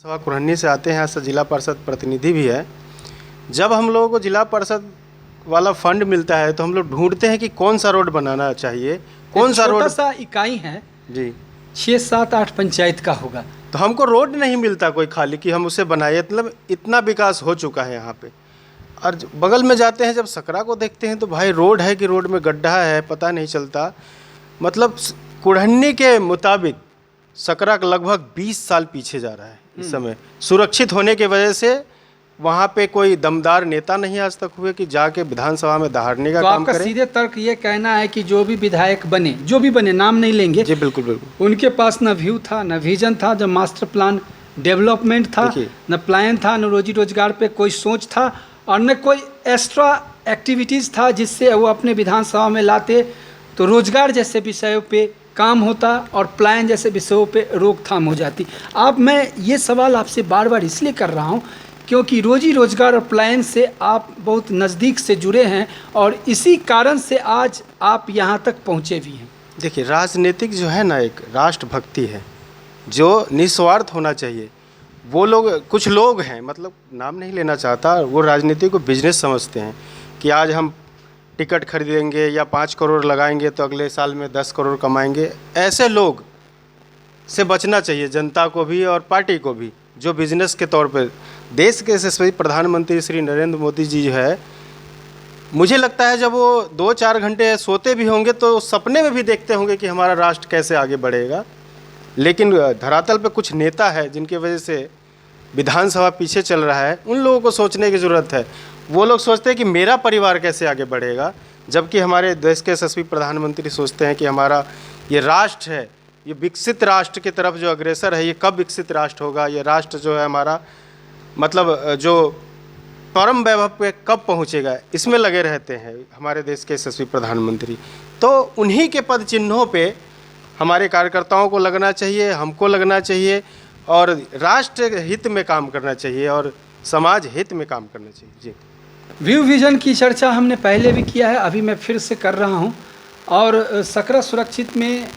सभा कुरहनी से आते हैं, यहाँ से जिला परिषद प्रतिनिधि भी है। जब हम लोगों को जिला परिषद वाला फंड मिलता है तो हम लोग ढूंढते हैं कि कौन सा रोड बनाना चाहिए, कौन सा रोड। छोटा सा इकाई है जी, 6, 7, 8 पंचायत का होगा, तो हमको रोड नहीं मिलता कोई खाली कि हम उसे बनाए। मतलब इतना विकास हो चुका है यहाँ पे। और बगल में जाते हैं जब सकरा को देखते हैं तो भाई रोड है कि रोड में गड्ढा है पता नहीं चलता। मतलब कुरहनी के मुताबिक सकरा लगभग 20 साल पीछे जा रहा है इस समय। सुरक्षित होने की वजह से वहाँ पे कोई दमदार नेता नहीं आज तक हुए कि जाके विधानसभा में दहाड़ने का तो काम आपका करे। सीधे तर्क ये कहना है कि जो भी विधायक बने, जो भी बने, नाम नहीं लेंगे जी बिल्कुल बिल्कुल। उनके पास न व्यू था, न विजन था, न मास्टर प्लान डेवलपमेंट था, देखिए। न प्लान था, न रोजी रोजगार पे कोई सोच था, और न कोई एक्स्ट्रा एक्टिविटीज़ था जिससे वो अपने विधानसभा में लाते तो रोजगार जैसे विषयों पे काम होता और प्लान जैसे विषयों पे रोकथाम हो जाती। अब मैं ये सवाल आपसे बार बार इसलिए कर रहा हूँ क्योंकि रोजी रोजगार और प्लान से आप बहुत नज़दीक से जुड़े हैं और इसी कारण से आज आप यहाँ तक पहुँचे भी हैं। देखिए, राजनीतिक जो है ना, एक राष्ट्रभक्ति है जो निस्वार्थ होना चाहिए। वो लोग, कुछ लोग हैं, मतलब नाम नहीं लेना चाहता, वो राजनीति को बिजनेस समझते हैं कि आज हम टिकट खरीदेंगे या 5 करोड़ लगाएंगे तो अगले साल में 10 करोड़ कमाएंगे। ऐसे लोग से बचना चाहिए जनता को भी और पार्टी को भी, जो बिजनेस के तौर पर। देश के यशस्वी प्रधानमंत्री श्री नरेंद्र मोदी जी जो है, मुझे लगता है जब वो 2-4 घंटे सोते भी होंगे तो सपने में भी देखते होंगे कि हमारा राष्ट्र कैसे आगे बढ़ेगा। लेकिन धरातल पे कुछ नेता है जिनकी वजह से विधानसभा पीछे चल रहा है। उन लोगों को सोचने की ज़रूरत है। वो लोग सोचते हैं कि मेरा परिवार कैसे आगे बढ़ेगा, जबकि हमारे देश के यशस्वी प्रधानमंत्री सोचते हैं कि हमारा ये राष्ट्र है, ये विकसित राष्ट्र की तरफ जो अग्रसर है, ये कब विकसित राष्ट्र होगा, ये राष्ट्र जो है हमारा, मतलब जो परम वैभव पे कब पहुंचेगा, इसमें लगे रहते हैं हमारे देश के यशस्वी प्रधानमंत्री। तो उन्हीं के पद चिन्हों पे हमारे कार्यकर्ताओं को लगना चाहिए, हमको लगना चाहिए और राष्ट्र हित में काम करना चाहिए और समाज हित में काम करना चाहिए। जी, व्यू विजन की चर्चा हमने पहले भी किया है, अभी मैं फिर से कर रहा हूं। और सकरा सुरक्षित में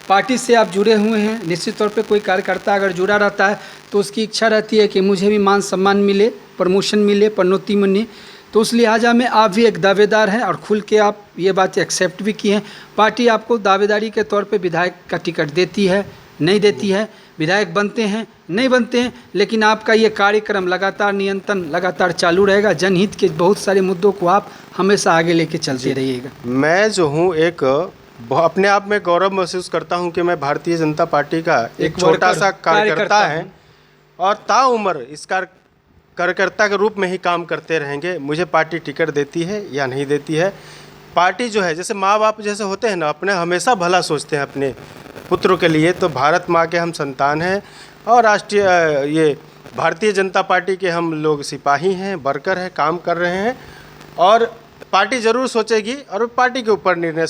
पार्टी से आप जुड़े हुए हैं। निश्चित तौर पे कोई कार्यकर्ता अगर जुड़ा रहता है तो उसकी इच्छा रहती है कि मुझे भी मान सम्मान मिले, प्रमोशन मिले, पदोन्नति मिले। तो उस लिहाजा में आप भी एक दावेदार हैं और खुल के आप ये बात एक्सेप्ट भी किए हैं। पार्टी आपको दावेदारी के तौर पे विधायक का टिकट देती है, नहीं देती है, विधायक बनते हैं, नहीं बनते हैं, लेकिन आपका ये कार्यक्रम लगातार, नियंत्रण लगातार चालू रहेगा। जनहित के बहुत सारे मुद्दों को आप हमेशा आगे लेके चलते रहिएगा। मैं जो हूँ एक अपने आप में गौरव महसूस करता हूँ कि मैं भारतीय जनता पार्टी का एक छोटा सा कार्यकर्ता है और ताउम्र इस कार्यकर्ता के रूप में ही काम करते रहेंगे। मुझे पार्टी टिकट देती है या नहीं देती है, पार्टी जो है, जैसे माँ बाप जैसे होते हैं ना, अपने हमेशा भला सोचते हैं अपने पुत्रों के लिए। तो भारत माँ के हम संतान हैं और राष्ट्रीय ये भारतीय जनता पार्टी के हम लोग सिपाही हैं, वर्कर हैं, काम कर रहे हैं। और पार्टी ज़रूर सोचेगी और पार्टी के ऊपर निर्णय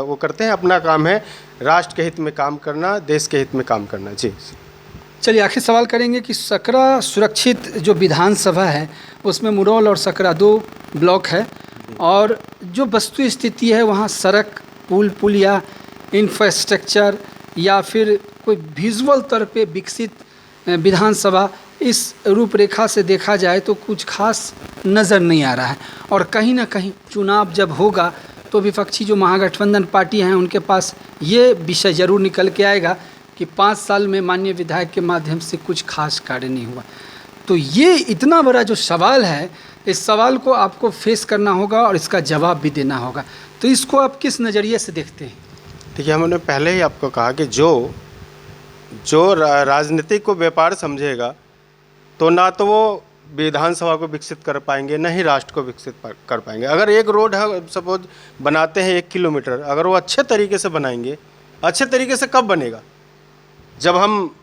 वो करते हैं। अपना काम है राष्ट्र के हित में काम करना, देश के हित में काम करना। जी, चलिए आखिर सवाल करेंगे कि सकरा सुरक्षित जो विधानसभा है उसमें मुरौल और सकरा 2 ब्लॉक है और जो वस्तु स्थिति है वहाँ सड़क, पुल या इंफ्रास्ट्रक्चर या फिर कोई विजुअल तौर पे विकसित विधानसभा इस रूपरेखा से देखा जाए तो कुछ खास नज़र नहीं आ रहा है। और कहीं ना कहीं चुनाव जब होगा तो विपक्षी जो महागठबंधन पार्टी हैं उनके पास ये विषय ज़रूर निकल के आएगा कि 5 साल में माननीय विधायक के माध्यम से कुछ खास कार्य नहीं हुआ। तो ये इतना बड़ा जो सवाल है, इस सवाल को आपको फेस करना होगा और इसका जवाब भी देना होगा। तो इसको आप किस नज़रिए से देखते हैं? देखिए, हमने पहले ही आपको कहा कि जो राजनीति को व्यापार समझेगा तो ना तो वो विधानसभा को विकसित कर पाएंगे, न ही राष्ट्र को विकसित कर पाएंगे। अगर एक रोड है, सपोज बनाते हैं 1 किलोमीटर, अगर वो अच्छे तरीके से बनाएंगे, अच्छे तरीके से कब बनेगा? जब हम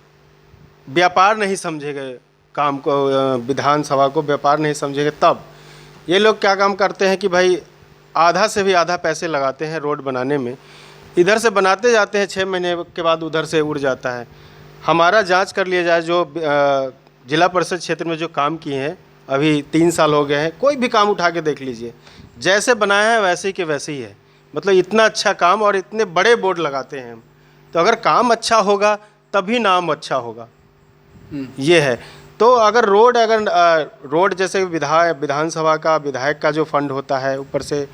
व्यापार नहीं समझेंगे काम को, विधानसभा को व्यापार नहीं समझेंगे, तब ये लोग क्या काम करते हैं कि भाई आधा से भी आधा पैसे लगाते हैं रोड बनाने में। इधर से बनाते जाते हैं, 6 महीने के बाद उधर से उड़ जाता है। हमारा जांच कर लिया जाए, जो जिला परिषद क्षेत्र में जो काम किए हैं, अभी 3 साल हो गए हैं, कोई भी काम उठा के देख लीजिए, जैसे बनाया है वैसे ही के वैसे ही है। मतलब इतना अच्छा काम और इतने बड़े बोर्ड लगाते हैं हम। तो अगर काम अच्छा होगा तभी नाम अच्छा होगा। ये है। तो अगर रोड जैसे विधानसभा का विधायक का जो फंड होता है, ऊपर से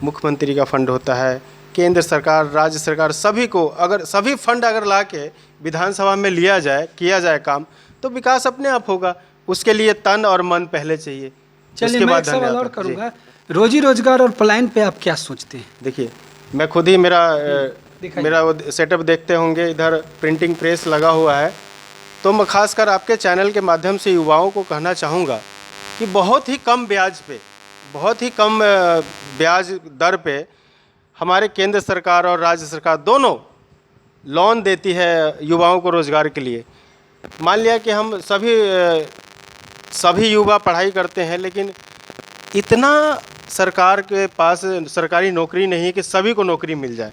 मुख्यमंत्री का फंड होता है, केंद्र सरकार, राज्य सरकार, सभी को अगर सभी फंड अगर ला के विधानसभा में लिया जाए, किया जाए काम, तो विकास अपने आप होगा। उसके लिए तन और मन पहले चाहिए। चलिए मैं एक सवाल और करूँगा, रोजी रोजगार और पलायन पे आप क्या सोचते हैं? देखिए, मैं खुद ही मेरा वो सेटअप देखते होंगे, इधर प्रिंटिंग प्रेस लगा हुआ है। तो मैं खासकर आपके चैनल के माध्यम से युवाओं को कहना चाहूँगा कि बहुत ही कम ब्याज पे, बहुत ही कम ब्याज दर पे हमारे केंद्र सरकार और राज्य सरकार दोनों लोन देती है युवाओं को रोज़गार के लिए। मान लिया कि हम सभी युवा पढ़ाई करते हैं, लेकिन इतना सरकार के पास सरकारी नौकरी नहीं है कि सभी को नौकरी मिल जाए।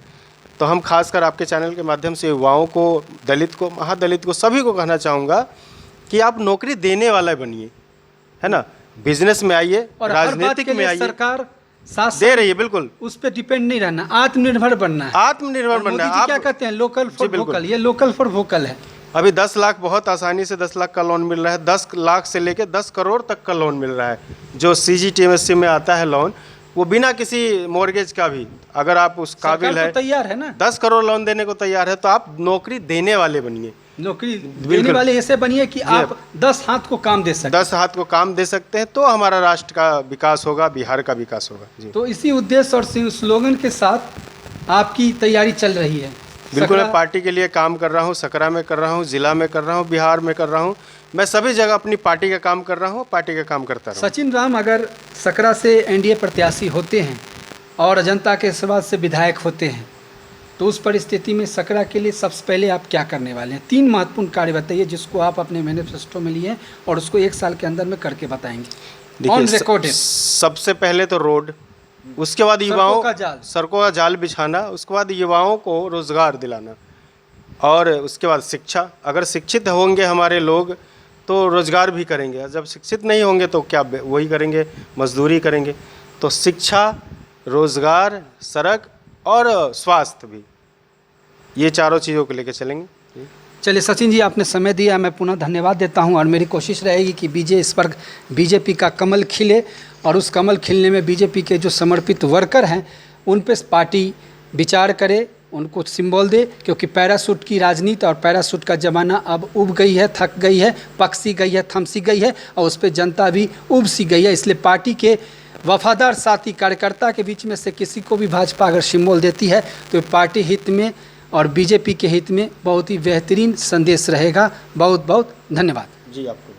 तो हम खासकर आपके चैनल के माध्यम से युवाओं को, दलित को, महादलित को, सभी को कहना चाहूँगा कि आप नौकरी देने वाला बनिए, है ना। बिजनेस में आइए और राजनीतिक में आइए। सरकार साथ दे रही है, बिल्कुल। उस पर डिपेंड नहीं रहना, आत्मनिर्भर बनना है। आत्मनिर्भर बनना है। आप क्या कहते हैं, लोकल फॉर वोकल, ये लोकल फॉर वोकल है। अभी 10 लाख बहुत आसानी से 10 लाख का लोन मिल रहा है। 10 लाख से लेकर 10 करोड़ तक का लोन मिल रहा है। जो CGTMSE में आता है लोन, वो बिना किसी मॉर्गेज का भी, अगर आप उस काबिल है, तो तैयार है ना, 10 करोड़ लोन देने को तैयार है। तो आप नौकरी देने वाले बनिए, नौकरी देने वाले ऐसे बनिए कि आप 10 हाथ को काम दे सकते हैं। 10 हाथ को काम दे सकते हैं, तो हमारा राष्ट्र का विकास होगा, बिहार का विकास होगा जी। तो इसी उद्देश्य और स्लोगन के साथ आपकी तैयारी चल रही है। बिल्कुल, मैं पार्टी के लिए काम कर रहा हूँ। सकरा में कर रहा हूँ, जिला में कर रहा हूँ, बिहार में कर रहा हूँ। मैं सभी जगह अपनी पार्टी का काम कर रहा हूँ, पार्टी का काम करता रहूँ। सचिन राम अगर सकरा से NDA प्रत्याशी होते हैं और अजंता के आशीर्वाद से विधायक होते हैं, तो उस परिस्थिति में सकरा के लिए सबसे पहले आप क्या करने वाले हैं? 3 महत्वपूर्ण कार्य बताइए जिसको आप अपने मैनिफेस्टो में लिए हैं और उसको 1 साल के अंदर में करके बताएंगे। ऑन रिकॉर्ड है। सबसे पहले तो रोड, उसके बाद युवाओं सड़कों का जाल बिछाना, उसके बाद युवाओं को रोजगार दिलाना, और उसके बाद शिक्षा। अगर शिक्षित होंगे हमारे लोग तो रोजगार भी करेंगे। जब शिक्षित नहीं होंगे तो क्या वही करेंगे, मजदूरी करेंगे। तो शिक्षा, रोजगार, सड़क और स्वास्थ्य भी, ये चारों चीज़ों को लेकर चलेंगे। चलिए सचिन जी, आपने समय दिया, मैं पुनः धन्यवाद देता हूं। और मेरी कोशिश रहेगी कि बीजेपी का कमल खिले, और उस कमल खिलने में बीजेपी के जो समर्पित वर्कर हैं उन पे पार्टी विचार करे, उनको सिंबल दे, क्योंकि पैरासूट की राजनीति और पैरासूट का ज़माना अब उब गई है, थक गई है, पक सी गई है, थम सी गई है, और उस पर जनता भी उब सी गई है। इसलिए पार्टी के वफादार साथी कार्यकर्ता के बीच में से किसी को भी भाजपा अगर सिंबल देती है तो पार्टी हित में और बीजेपी के हित में बहुत ही बेहतरीन संदेश रहेगा। बहुत बहुत धन्यवाद जी आपको।